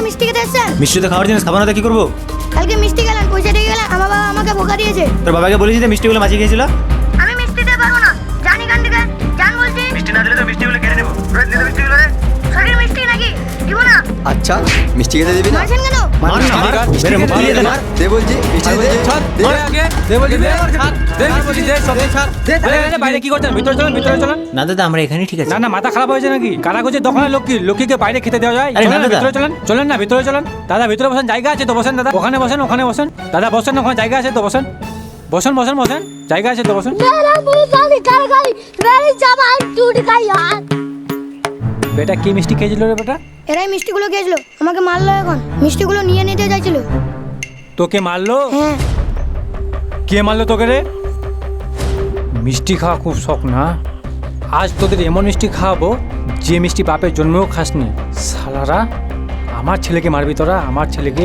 মিষ্টি খেতে এসেছেন? মিষ্টি তো খাওয়ার জিনিস, খাবো না তো কি করবো? কালকে মিষ্টি খেলেন, পয়সা দিয়ে গেলেন, আমার বাবা আমাকে বোকা দিয়েছে। তোর বাবাকে বলেছি যে মিষ্টিগুলো মাঝে খেয়েছিল। আমি মিষ্টি দিতে পারবো না, জানি কান থেকে জান বলছি। মিষ্টি না দিলে তো মিষ্টিগুলো কেড়ে নেবো। মিষ্টিগুলো রে। শরীর মিষ্টি নাকি? দিব না। আচ্ছা মিষ্টি খেতে দিবি না? মারছেন কেন? মার না, মার। বেরে মুখ ফুলিয়ে দে না। দে বলছি মিষ্টি দে। বাইরে কি করছেন? ভিতরে চলেন, ভিতরে চলেন। না দাদা, আমরা এখানেই ঠিক আছে। না না, মাথা খারাপ হয়েছে নাকি? কারাগজের দোকানের লক্ষ্মী, লক্ষ্মীকে বাইরে খেতে দেওয়া যায়? আরে না চলেন না, দাদা। ভিতরে চলেন, চলেন না, ভিতরে চলেন। দাদা ভিতরে বসেন, জায়গা আছে তো বসেন। দাদা ওখানে বসেন, ওখানে বসেন। দাদা বসেন, ওখানে জায়গা আছে তো বসেন। বসেন বসেন বসেন, জায়গা আছে তো বসেন। मेरा मुंह गाली कर गई मेरी जबान टूट गई यार। বেটা কি মিষ্টি খেয়েছিল রে বেটা? এরাই মিষ্টিগুলো খেয়েছিল, আমাকে মারলো। এখন মিষ্টিগুলো নিয়ে নিতে চাইছিল। তোকে মারলো? হ্যাঁ। কে মারলো তোকে রে? মিষ্টি খাওয়া খুব শখ না? আজ তোদের এমন মিষ্টি খাওয়াবো যে মিষ্টি বাপের জন্মেও খাসনি। শালারা, আমার ছেলেকে মারবি তোরা? আমার ছেলেকে